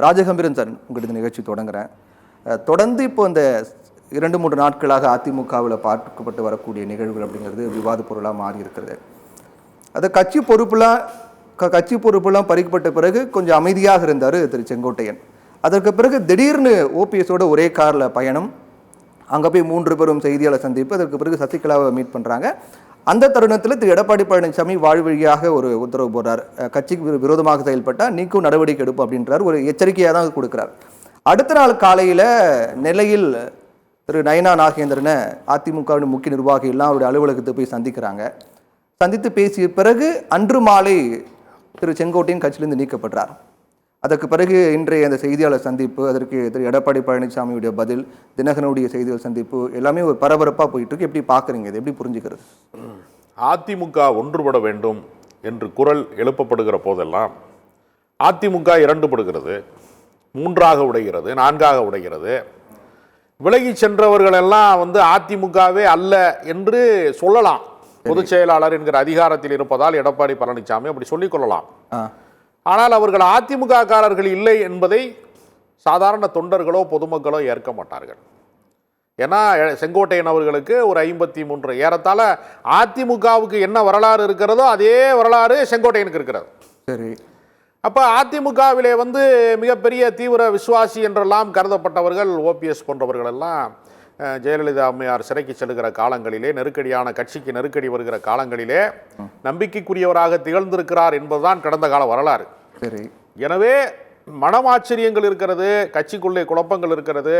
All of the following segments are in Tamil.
ராஜகம்பீரன் சார், உங்கள்கிட்ட நிகழ்ச்சி தொடங்குறேன். தொடர்ந்து இப்போ இந்த 2-3 நாட்களாக அதிமுகவில் பார்க்கப்பட்டு வரக்கூடிய நிகழ்வுகள் அப்படிங்கிறது விவாத பொருளாக மாறி இருக்கிறது. அது கட்சி பொறுப்பெல்லாம் பறிக்கப்பட்ட பிறகு கொஞ்சம் அமைதியாக இருந்தார் திரு செங்கோட்டையன். அதற்கு பிறகு திடீர்னு ஓபிஎஸோட ஒரே காரில் பயணம், அங்கே போய் 3 பேரும் செய்தியாளர் சந்திப்பு, அதற்கு பிறகு சசிகலாவை மீட் பண்ணுறாங்க. அந்த தருணத்தில் திரு எடப்பாடி பழனிசாமி வாழ்வழியாக ஒரு உத்தரவு போடுறார். கட்சிக்கு விரோதமாக செயல்பட்டால் நீக்கும் நடவடிக்கை எடுப்போம் அப்படின்றார். ஒரு எச்சரிக்கையாக தான் கொடுக்குறார். அடுத்த நாள் காலையில் நெல்லையில் திரு நயனா நாகேந்திரனை அதிமுகவின் முக்கிய நிர்வாகி எல்லாம் அவருடைய அலுவலகத்தை போய் சந்திக்கிறாங்க. சந்தித்து பேசிய பிறகு அன்று மாலை திரு செங்கோட்டையன் கட்சியிலிருந்து நீக்கப்படுறார். அதற்கு பிறகு இன்றைய அந்த செய்தியாளர் சந்திப்பு, அதற்கு திரு எடப்பாடி பழனிசாமியுடைய பதில், தினகரனுடைய செய்தியாளர் சந்திப்பு எல்லாமே ஒரு பரபரப்பாக போயிட்டு இருக்கு. எப்படி பார்க்குறீங்க, இது எப்படி புரிஞ்சுக்கிறது? அதிமுக ஒன்றுபட வேண்டும் என்று குரல் எழுப்பப்படுகிற போதெல்லாம் அதிமுக 2 படுகிறது, 3ஆக உடைகிறது, 4ஆக உடைகிறது. விலகி சென்றவர்கள் எல்லாம் அதிமுகவே அல்ல என்று சொல்லலாம். பொதுச் செயலாளர் என்கிற அதிகாரத்தில் இருப்பதால் எடப்பாடி பழனிசாமி அப்படி சொல்லிக் கொள்ளலாம். ஆனால் அவர்கள் அதிமுக காரர்கள் இல்லை என்பதை சாதாரண தொண்டர்களோ பொதுமக்களோ ஏற்க மாட்டார்கள். ஏன்னா செங்கோட்டையன் அவர்களுக்கு ஒரு 53 ஏறத்தாழ அதிமுகவுக்கு என்ன வரலாறு இருக்கிறதோ அதே வரலாறு செங்கோட்டையனுக்கு இருக்கிறது. சரி. அப்போ அதிமுகவிலே மிகப்பெரிய தீவிர விசுவாசி என்றெல்லாம் கருதப்பட்டவர்கள் ஓபிஎஸ் போன்றவர்கள் எல்லாம் ஜெயலலிதா அம்மையார் சிறைக்கு செல்கிற காலங்களிலே, நெருக்கடியான கட்சிக்கு நெருக்கடி வருகிற காலங்களிலே நம்பிக்கைக்குரியவராக திகழ்ந்திருக்கிறார் என்பதுதான் கடந்த கால வரலாறு. சரி. எனவே மனமாச்சரியங்கள் இருக்கிறது, கட்சிக்குள்ளே குழப்பங்கள் இருக்கிறது,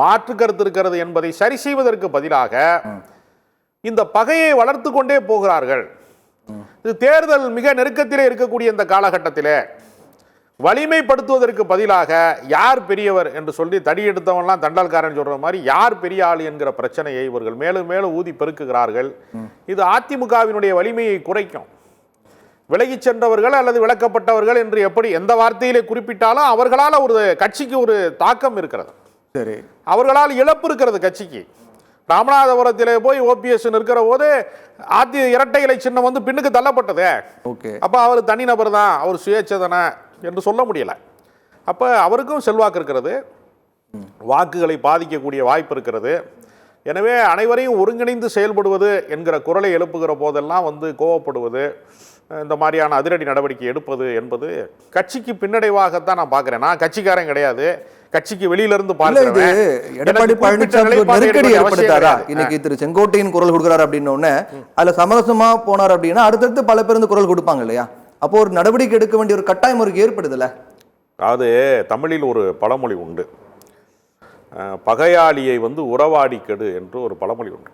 மாற்று கருத்து இருக்கிறது என்பதை சரி செய்வதற்கு பதிலாக இந்த பகையை வளர்த்து கொண்டே போகிறார்கள். இது தேர்தல் மிக நெருக்கத்திலே இருக்கக்கூடிய இந்த காலகட்டத்திலே வலிமைப்படுத்துவதற்கு பதிலாக யார் பெரியவர் என்று சொல்லி தடி எடுத்தவன்லாம் தண்டல்காரன் சொல்ற மாதிரி யார் பெரிய ஆள் என்கிற பிரச்சனையை இவர்கள் மேலும் மேலும் ஊதி பெருக்குகிறார்கள். இது அதிமுகவினுடைய வலிமையை குறைக்கும். விலகி சென்றவர்கள் அல்லது விலக்கப்பட்டவர்கள் என்று எப்படி எந்த வார்த்தையிலே குறிப்பிட்டாலும் அவர்களால் ஒரு கட்சிக்கு ஒரு தாக்கம் இருக்கிறது. சரி. அவர்களால் இழப்பு இருக்கிறது கட்சிக்கு. ராமநாதபுரத்திலே போய் ஓபிஎஸ் இருக்கிற போது இரட்டை இலை சின்னம் பின்னுக்கு தள்ளப்பட்டது. அப்ப அவர் தனிநபர் தான், அவர் சுயேட்சை என்று சொல்ல முடியல. அப்ப அவருக்கும் செல்வாக்கு இருக்கிறது, வாக்குகளை பாதிக்கக்கூடிய வாய்ப்பு இருக்கிறது. எனவே அனைவரையும் ஒருங்கிணைந்து செயல்படுவது என்கிற குரலை எழுப்புகிற போதெல்லாம் கோவப்படுவது, இந்த மாதிரியான அதிரடி நடவடிக்கை எடுப்பது என்பது கட்சிக்கு பின்னடைவாகத்தான் நான் பார்க்கிறேன். நான் கட்சிக்காரன் கிடையாது, கட்சிக்கு வெளியில இருந்து பார்க்கிறேன். எடப்பாடி பழனிசாமி நெருக்கடி ஏற்படுத்தாரா? இன்னைக்கு திரு செங்கோட்டையின் குரல் கொடுக்கிறார் அப்படின்னு அதுல சமரசமா போனார் அப்படின்னா அடுத்தடுத்து பல பேர் குரல் கொடுப்பாங்க இல்லையா? அப்போ ஒரு நடவடிக்கை எடுக்க வேண்டிய ஒரு கட்டாயம் அவருக்கு ஏற்படுதுல்ல? அதாவது தமிழில் ஒரு பழமொழி உண்டு, பகையாளியை உறவாடி கெடு என்று ஒரு பழமொழி உண்டு.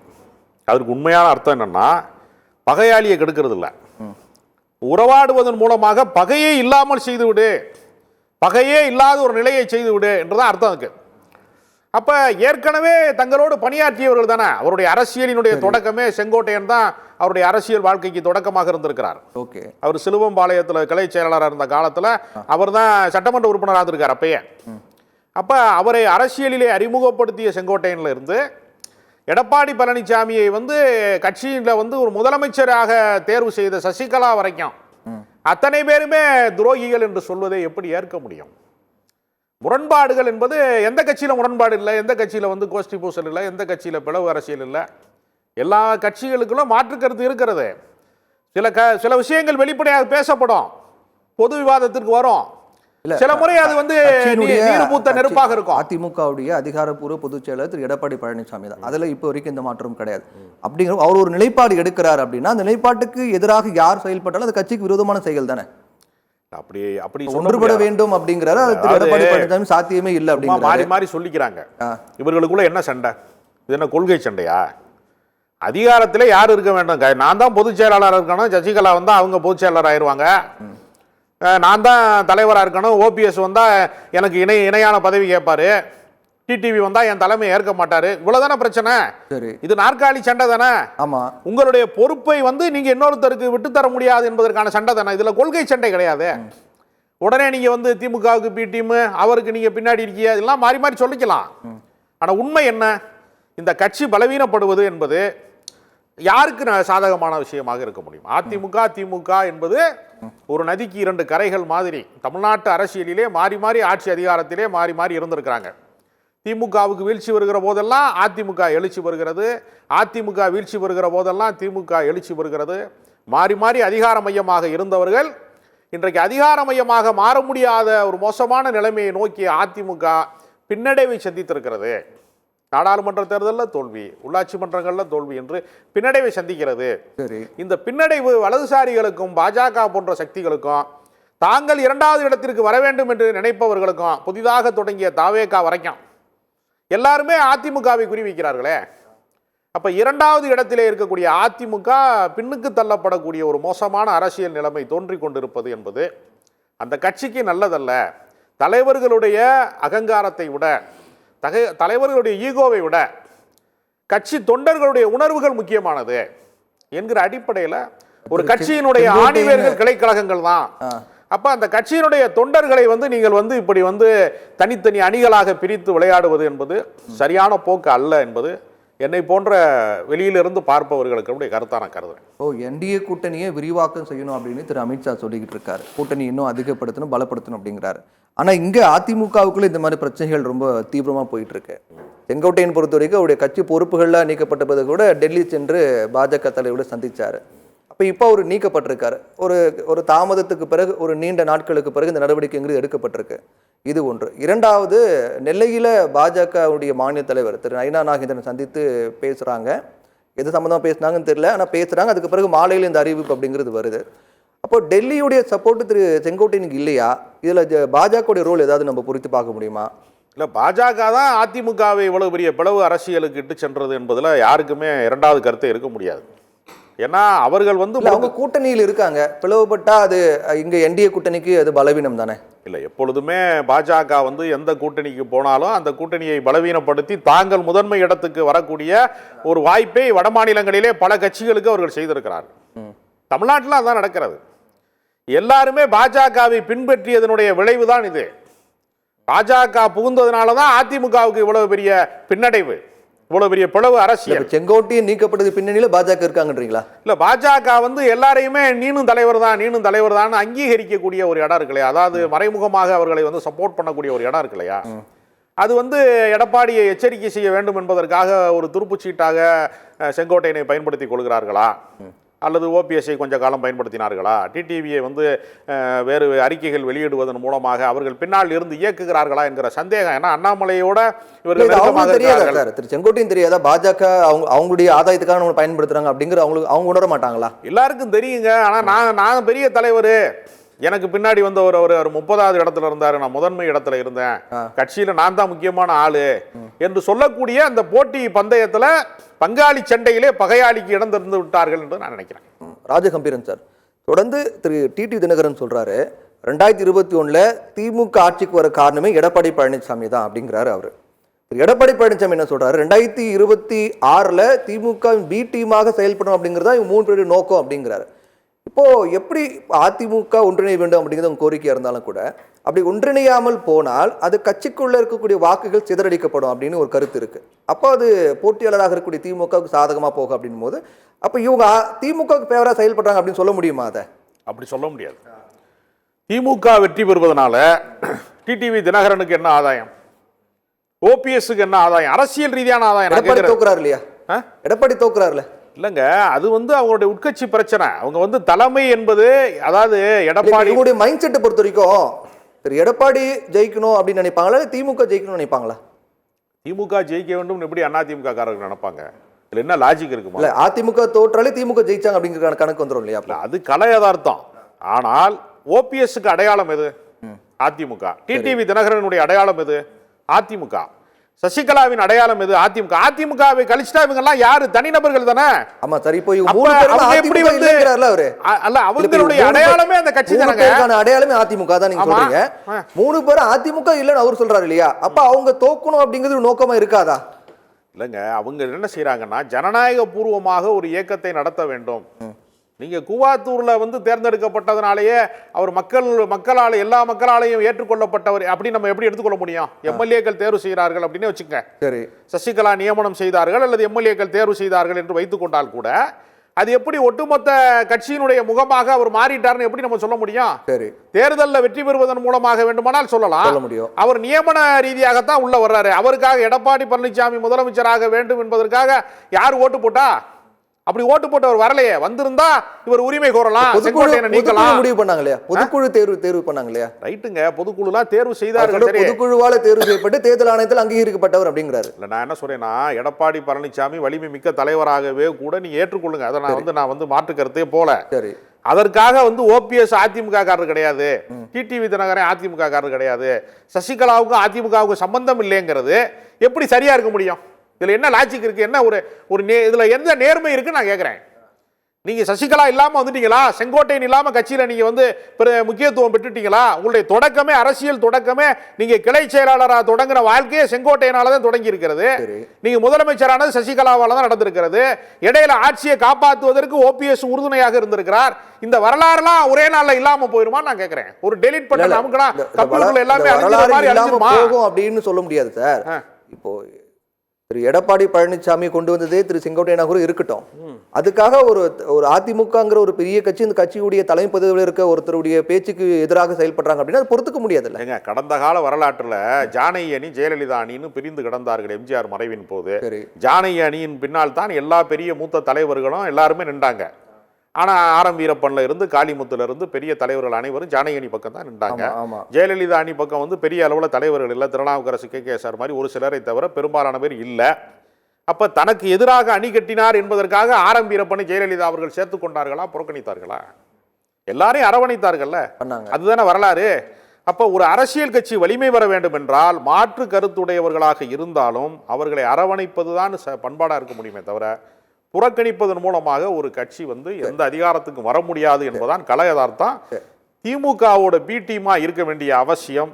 அதற்கு உண்மையான அர்த்தம் என்னன்னா, பகையாளியை கெடுக்கிறது இல்லை, உறவாடுவதன் மூலமாக பகையே இல்லாமல் செய்துவிடு, பகையே இல்லாத ஒரு நிலையை செய்துவிடு என்றுதான் அர்த்தம் இருக்கு. அப்ப ஏற்கனவே தங்களோடு பணியாற்றியவர்கள் தானே. அவருடைய அரசியலினுடைய தொடக்கமே செங்கோட்டையன் தான் அவருடைய அரசியல் வாழ்க்கைக்கு தொடக்கமாக இருந்திருக்கிறார். அவர் சிலுவம்பாளையத்தில் கிளை செயலாளராக இருந்த காலத்தில் அவர் தான் சட்டமன்ற உறுப்பினராக இருக்கார் அப்பயே. அப்ப அவரை அரசியலிலே அறிமுகப்படுத்திய செங்கோட்டையன்ல இருந்து எடப்பாடி பழனிசாமியை கட்சியில் ஒரு முதலமைச்சராக தேர்வு செய்த சசிகலா வரைக்கும் அத்தனை பேருமே துரோகிகள் என்று சொல்வதை எப்படி ஏற்க முடியும்? முரண்பாடுகள் என்பது எந்த கட்சியில முரண்பாடு இல்லை, எந்த கட்சியில கோஷ்டி பூசல் இல்லை, எந்த கட்சியில பிளவு அரசியல் இல்லை. எல்லா கட்சிகளுக்கும் மாற்று கருத்து இருக்கிறது. சில விஷயங்கள் வெளிப்படையாக பேசப்படும், பொது விவாதத்திற்கு வரும். சில முறை அது நீர்பூத்த நெருப்பாக இருக்கும். அதிமுகவுடைய அதிகாரப்பூர்வ பொதுச் செயலர் திரு எடப்பாடி பழனிசாமி தான். அதுல இப்போ வரைக்கும் எந்த மாற்றமும் கிடையாது. அப்படிங்கிற அவர் ஒரு நிலைப்பாடு எடுக்கிறார் அப்படின்னா அந்த நிலைப்பாட்டுக்கு எதிராக யார் செயல்பட்டாலும் அது கட்சிக்கு விரோதமான செயல் தானே. அப்படி ஒன்றுபட வேண்டும் அப்படிங்கிறாரு. எடப்பாடி பழனிசாமி சாத்தியமே இல்லை அப்படின்னு மாறி மாறி சொல்லிக்கிறாங்க. இவர்களுக்குள்ள என்ன சண்டை? இது என்ன கொள்கை சண்டையா? அதிகாரத்தில் யார் இருக்க வேண்டும்? நான் தான் பொதுச் செயலாளராக இருக்கணும், சசிகலா அவங்க பொதுச் செயலாளர் ஆயிடுவாங்க. நான் தான் தலைவராக இருக்கணும், ஓபிஎஸ் எனக்கு இணையான பதவி கேட்பாரு, டிடிவி என் தலைமை ஏற்க மாட்டாரு. இவ்வளவுதானே பிரச்சனை. இது நாற்காலி சண்டை தானே. ஆமா. உங்களுடைய பொறுப்பை நீங்க இன்னொருத்தருக்கு விட்டு தர முடியாது என்பதற்கான சண்டை தானே. இதுல கொள்கை சண்டை கிடையாது. உடனே நீங்க திமுகவுக்கு பி டீம், அவருக்கு நீங்க பின்னாடி இருக்கீங்க, இதெல்லாம் மாறி மாறி சொல்லிக்கலாம். ஆனா உண்மை என்ன? இந்த கட்சி பலவீனப்படுவது என்பது யாருக்கு சாதகமான விஷயமாக இருக்க முடியும்? அதிமுக திமுக என்பது ஒரு நதிக்கு இரண்டு கரைகள் மாதிரி. தமிழ்நாட்டு அரசியலிலே மாறி மாறி ஆட்சி அதிகாரத்திலே மாறி மாறி இருந்திருக்கிறாங்க. திமுகவுக்கு வீழ்ச்சி வருகிற போதெல்லாம் அதிமுக எழுச்சி வருகிறது, அதிமுக வீழ்ச்சி வருகிற போதெல்லாம் திமுக எழுச்சி வருகிறது. மாறி மாறி அதிகார மையமாக இருந்தவர்கள் இன்றைக்கு அதிகார மையமாக மாற முடியாத ஒரு மோசமான நிலைமையை நோக்கி அதிமுக பின்னடைவை சந்தித்திருக்கிறது. நாடாளுமன்ற தேர்தலில் தோல்வி, உள்ளாட்சி மன்றங்களில் தோல்வி என்று பின்னடைவை சந்திக்கிறது. இந்த பின்னடைவு வலதுசாரிகளுக்கும் பாஜக போன்ற சக்திகளுக்கும் தாங்கள் இரண்டாவது இடத்திற்கு வர வேண்டும் என்று நினைப்பவர்களுக்கும் புதிதாக தொடங்கிய தாவேகா வரைக்கும் எல்லாருமே அதிமுகவை குறிவைக்கிறார்களே. அப்ப இரண்டாவது இடத்திலே இருக்கக்கூடிய அதிமுக பின்னுக்கு தள்ளப்படக்கூடிய ஒரு மோசமான அரசியல் நிலைமை தோன்றிக் கொண்டிருப்பது என்பது அந்த கட்சிக்கு நல்லதல்ல. தலைவர்களுடைய அகங்காரத்தை விட, தலைவர்களுடைய ஈகோவை விட கட்சி தொண்டர்களுடைய உணர்வுகள் முக்கியமானது என்கிற அடிப்படையில் ஒரு கட்சியினுடைய ஆணிவேர்கள் கிளைக்கழகங்கள் தான். அப்ப அந்த கட்சியினுடைய தொண்டர்களை நீங்கள் இப்படி தனித்தனி அணிகளாக பிரித்து விளையாடுவது என்பது சரியான போக்கு அல்ல என்பது என்னை போன்ற வெளியிலிருந்து பார்ப்பவர்களுக்கு கருத்தா நான் கருதுறேன். என்டிஏ கூட்டணியை விரிவாக்கம் செய்யணும் அப்படின்னு திரு அமித்ஷா சொல்லிக்கிட்டு இருக்காரு. கூட்டணி இன்னும் அதிகப்படுத்தணும், பலப்படுத்தணும் அப்படிங்கிறாரு. ஆனா இங்க அதிமுகவுக்குள்ள இந்த மாதிரி பிரச்சனைகள் ரொம்ப தீவிரமா போயிட்டு இருக்கு. செங்கோட்டையன் பொறுத்த வரைக்கும் அவருடைய கட்சி பொறுப்புகள்லாம் நீக்கப்பட்ட பிறகு கூட டெல்லி சென்று பாஜக தலைவரோட சந்திச்சாரு. அப்ப இப்போ அவர் நீக்கப்பட்டிருக்காரு. ஒரு தாமதத்துக்கு பிறகு, ஒரு நீண்ட நாட்களுக்கு பிறகு இந்த நடவடிக்கைங்கிறது எடுக்கப்பட்டிருக்கு. இது ஒன்று. இரண்டாவது, நெல்லையில் பாஜகவுடைய மாநில தலைவர் திரு நயினா நாகேந்திரன் சந்தித்து பேசுகிறாங்க. எது சம்மந்தமாக பேசுனாங்கன்னு தெரியல, ஆனால் பேசுகிறாங்க. அதுக்கு பிறகு மாலையில் இந்த அறிவிப்பு அப்படிங்கிறது வருது. அப்போ டெல்லியுடைய சப்போர்ட்டு திரு செங்கோட்டையனுக்கு இல்லையா? இதில் பாஜகவுடைய ரோல் ஏதாவது நம்ம குறித்து பார்க்க முடியுமா? இல்லை, பாஜக தான் அதிமுகவை இவ்வளவு பெரிய பிளவு அரசியலுக்கு இட்டு சென்றது என்பதில் யாருக்குமே இரண்டாவது கருத்தை இருக்க முடியாது. ஏன்னா அவர்கள் அவங்க கூட்டணியில் இருக்காங்க. பிளவுபட்டா அது இங்க என்டிஏ கூட்டணிக்கு அது பலவீனம் தானே? இல்லை, எப்பொழுதுமே பாஜக எந்த கூட்டணிக்கு போனாலும் அந்த கூட்டணியை பலவீனப்படுத்தி தாங்கள் முதன்மை இடத்துக்கு வரக்கூடிய ஒரு வாய்ப்பை வட மாநிலங்களிலே பல கட்சிகளுக்கு அவர்கள் செய்திருக்கிறார்கள். தமிழ்நாட்டில் அதான் நடக்கிறது. எல்லாருமே பாஜகவை பின்பற்றியதனுடைய விளைவுதான் இது. பாஜக புகுந்ததுனால தான் அதிமுகவுக்கு இவ்வளவு பெரிய பின்னடைவு, இவ்வளவு பெரிய பிளவு அரசியல். செங்கோட்டையன் நீக்கப்பட்டது பின்னணியில் பாஜக இருக்காங்கன்றீங்களா? இல்ல, பாஜக எல்லாரையுமே நீனும் தலைவர் தான் அங்கீகரிக்கக்கூடிய ஒரு இடம் இருக்கு இல்லையா? அதாவது மறைமுகமாக அவர்களை சப்போர்ட் பண்ணக்கூடிய ஒரு இடம் இருக்கு இல்லையா? அது எடப்பாடியை எச்சரிக்கை செய்ய வேண்டும் என்பதற்காக ஒரு துருப்புச்சீட்டாக செங்கோட்டையனை பயன்படுத்திக் கொள்கிறார்களா, அல்லது ஓபிஎஸ்ஐ கொஞ்ச காலம் பயன்படுத்தினார்களா, டிடிவியை வேறு அறிக்கைகள் வெளியிடுவதன் மூலமாக அவர்கள் பின்னால் இருந்து இயக்குகிறார்களா என்கிற சந்தேகம். ஏன்னா அண்ணாமலையோட இவர்கள் திரு செங்கோட்டையன் தெரியாதா பாஜக அவங்களுடைய ஆதாயத்துக்காக நம்ம பயன்படுத்துறாங்க அப்படிங்கிற அவங்க உணர மாட்டாங்களா? எல்லாருக்கும் தெரியுங்க. ஆனா நான் பெரிய தலைவர், எனக்கு பின்னாடி ஒரு 30வது இடத்துல இருந்தாரு, நான் முதன்மை இடத்துல இருந்தேன், கட்சியில நான் தான் முக்கியமான ஆளு என்று சொல்லக்கூடிய அந்த போட்டி பந்தயத்துல பங்காளி சண்டையிலே பகையாளிக்கு இடம் திறந்து விட்டார்கள் என்று நான் நினைக்கிறேன். ராஜகம்பீரன் சார் தொடர்ந்து திரு டிடி தினகரன் சொல்றாரு, 2021 திமுக ஆட்சிக்கு வர காரணமே எடப்பாடி பழனிசாமி தான் அப்படிங்கிறாரு. அவரு எடப்பாடி பழனிசாமி என்ன சொல்றாரு, 2026 திமுக பி டீமாக செயல்படும் அப்படிங்கிறதா இவங்க 3 பேருடைய நோக்கம் அப்படிங்கிறாரு. இப்போ எப்படி அதிமுக ஒன்றிணைய வேண்டும் அப்படிங்கிறது கோரிக்கையா இருந்தாலும் கூட அப்படி ஒன்றிணையாமல் போனால் அது கட்சிக்குள்ள இருக்கக்கூடிய வாக்குகள் சிதறடிக்கப்படும் அப்படின்னு ஒரு கருத்து இருக்கு. அப்போ அது போட்டியாளராக இருக்கக்கூடிய திமுகவுக்கு சாதகமா போகும் அப்படின் போது அப்ப இவங்க திமுகவுக்கு ஃபேவரா செயல்படுறாங்க அப்படின்னு சொல்ல முடியுமா? அதை அப்படி சொல்ல முடியாது. திமுக வெற்றி பெறுவதனால டிடிவி தினகரனுக்கு என்ன ஆதாயம், ஓபிஎஸ்க்கு என்ன ஆதாயம், அரசியல் ரீதியான ஆதாயம்? எடப்பாடி தோக்குறாரு இல்லையா? எடப்பாடி தோக்குறாருல இல்லைங்க, அது அவங்களுடைய உட்கட்சி பிரச்சனை. அவங்க தலைமை என்பது, அதாவது எடப்பாடி மைண்ட் செட்டை பொறுத்த வரைக்கும் எடப்பாடி ஜெயிக்கணும் அப்படின்னு நினைப்பாங்களா, திமுக ஜெயிக்கணும்னு நினைப்பாங்களா? திமுக ஜெயிக்க வேண்டும் எப்படி அதிமுக காரர்கள் நினைப்பாங்க? இல்ல என்ன லாஜிக் இருக்குமா? இல்ல, அதிமுக தோற்றாலே திமுக ஜெயிச்சாங்க அப்படிங்கிற கணக்கு வந்துடும் இல்லையா? அது கலை யதார்த்தம். ஆனால் ஓபிஎஸ்க்கு அடையாளம் எது? அதிமுக. டிடிவி தினகரனுடைய அடையாளம் எது? அதிமுக. சசிகலாவின் அடையாளம் எது? அதிமுக. அதிமுகவை கழிச்சிட்டா இவங்க எல்லாம் யாரு? தனிநபர்கள் தானே. ஆமா சரி, போய் எப்படி இல்லங்கறார்ல அவரு. அல்ல, அவங்களுடைய அடையாளமே அந்த கட்சி தானங்க. அடையாளமே அதிமுக தான் நீங்க சொல்றீங்க. 3 பேர் அதிமுக இல்லன்னு அவர் சொல்றாரு இல்லையா? அப்ப அவங்க தோக்கணும் அப்படிங்கிறது நோக்கமா இருக்காதா? இல்லங்க, அவங்க என்ன செய்யறாங்கன்னா ஜனநாயக பூர்வமாக ஒரு இயக்கத்தை நடத்த வேண்டும், நீங்க கூவாத்தூர்ல வந்து தேர்ந்தெடுக்கப்பட்டதனாலேயே அவர் மக்களால் எல்லா மக்களாலையும் ஏற்றுக்கொள்ளப்பட்டவர் அப்படி நம்ம எப்படி எடுத்துக்கொள்ள முடியும்? எம்எல்ஏக்கள் தேர்வு செய்கிறார்கள் அப்படின்னு வச்சுக்க, சரி, சசிகலா நியமனம் செய்தார்கள் அல்லது எம்எல்ஏக்கள் தேர்வு செய்தார்கள் என்று வைத்துக் கொண்டால் கூட அது எப்படி ஒட்டுமொத்த கட்சியினுடைய முகமாக அவர் மாறிட்டார்னு எப்படி நம்ம சொல்ல முடியும்? சரி, தேர்தலில் வெற்றி பெறுவதன் மூலமாக வேண்டுமானால் சொல்லலாம். சொல்ல முடியும். அவர் நியமன ரீதியாகத்தான் உள்ள வர்றாரு. அவருக்காக எடப்பாடி பழனிசாமி முதலமைச்சராக வேண்டும் என்பதற்காக யார் ஓட்டு போட்டா? அப்படி ஓட்டு போட்டவர் வரலையே. வந்திருந்தா இவர் உரிமை கோரலாம், செங்கோட்டையனை நீக்கலாம். முடிவு பண்ணாங்க இல்லையா? பொதுக்குழு தேர்வு பண்ணாங்க இல்லையா? ரைட்டுங்க, பொதுக்குழுலாம் தேர்வு செய்தார்கள். சரி, பொதுக்குழுவால தேர்வு செய்யப்பட்டு தேர்தல் ஆணையத்தில் அங்கீகரிக்கப்பட்டவர் அப்படிங்கிறாரு. இல்ல, நான் என்ன சொல்றேன்னா, எடப்பாடி பழனிசாமி வலிமை மிக்க தலைவராகவே கூட நீங்க ஏற்றுக்கொள்ளுங்க. அதை நான் வந்து மாற்று கருத்தே போல. சரி, அதற்காக வந்து ஓபிஎஸ் அதிமுக காரர் கிடையாது, டிடிவி தினகரன் அதிமுக காரர் கிடையாது, சசிகலாவுக்கும் அதிமுகவுக்கும் சம்பந்தம் இல்லைங்கிறது எப்படி சரியா இருக்க முடியும்? இதுல என்ன லாஜிக் இருக்கு? என்ன இதுல எந்த நேர்மை இருக்கு நான் கேட்கிறேன். நீங்க சசிகலா இல்லாம வந்துட்டீங்களா? செங்கோட்டையன் இல்லாம கட்சியில நீங்க வந்து முக்கியத்துவம் பெற்றுட்டீங்களா? உங்களுடைய தொடக்கமே, அரசியல் தொடக்கமே, நீங்க கிளை செயலாளராக தொடங்குற வாழ்க்கையே செங்கோட்டையனால தான் தொடங்கி இருக்கிறது. நீங்க முதலமைச்சரானது சசிகலாவால தான் நடந்திருக்கிறது. இடையில ஆட்சியை காப்பாற்றுவதற்கு ஓபிஎஸ் உறுதுணையாக இருந்திருக்கிறார். இந்த வரலாறுலாம் ஒரே நாள்ல இல்லாம போயிருமா நான் கேட்கிறேன். ஒரு டெலீட் பண்ண நமக்குலாம் கம்ப்யூட்டர்ல எல்லாமே அழிஞ்சிற மாதிரி அழிஞ்சிருமா அப்படின்னு சொல்ல முடியாது சார். இப்போ திரு எடப்பாடி பழனிசாமி கொண்டு வந்ததே திரு செங்கோட்டையனாக கூட இருக்கட்டும். அதுக்காக ஒரு அதிமுகங்கிற ஒரு பெரிய கட்சி, இந்த கட்சியுடைய தலைமை பதவியில் இருக்க ஒருத்தருடைய பேச்சுக்கு எதிராக செயல்படுறாங்க அப்படின்னா அது பொறுத்துக்க முடியாது இல்ல. கடந்த கால வரலாற்றுல ஜானகி அணி ஜெயலலிதா அணின்னு பிரிந்து கிடந்தார்கள் எம்ஜிஆர் மறைவின் போது. ஜானகி அணியின் பின்னால் தான் எல்லா பெரிய மூத்த தலைவர்களும் எல்லாருமே நின்றாங்க. ஆனா ஆரம் வீரப்பன்ல இருந்து காளிமுத்துல இருந்து பெரிய தலைவர்கள் அனைவரும் ஜானகி அணி பக்கம் தான் நின்றாங்க. ஜெயலலிதா அணி பக்கம் வந்து பெரிய அளவுல தலைவர்கள் இல்லை. திருநாவுக்கரசு KKSR மாதிரி ஒரு சிலரை தவிர பெரும்பாலான பேர் இல்லை. அப்ப தனக்கு எதிராக அணி கட்டினார் என்பதற்காக ஆரம் வீரப்பனை ஜெயலலிதா அவர்கள் சேர்த்து கொண்டார்களா, புறக்கணித்தார்களா? எல்லாரையும் அரவணைத்தார்கள்ல, அதுதானே வரலாறு. அப்ப ஒரு அரசியல் கட்சி வலிமை பெற வேண்டும் என்றால் மாற்று கருத்துடையவர்களாக இருந்தாலும் அவர்களை அரவணைப்பதுதான் பண்பாடா இருக்க முடியுமே தவிர புறக்கணிப்பதன் மூலமாக ஒரு கட்சி வந்து எந்த அதிகாரத்துக்கும் வர முடியாது என்பதான் கல யதார்த்தம். திமுகவோட பி டீமா இருக்க வேண்டிய அவசியம்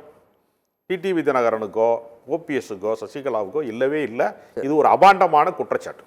டிடிவி தினகரனுக்கோ ஓபிஎஸ்க்கோ சசிகலாவுக்கோ இல்லவே இல்லை. இது ஒரு அபாண்டமான குற்றச்சாட்டு.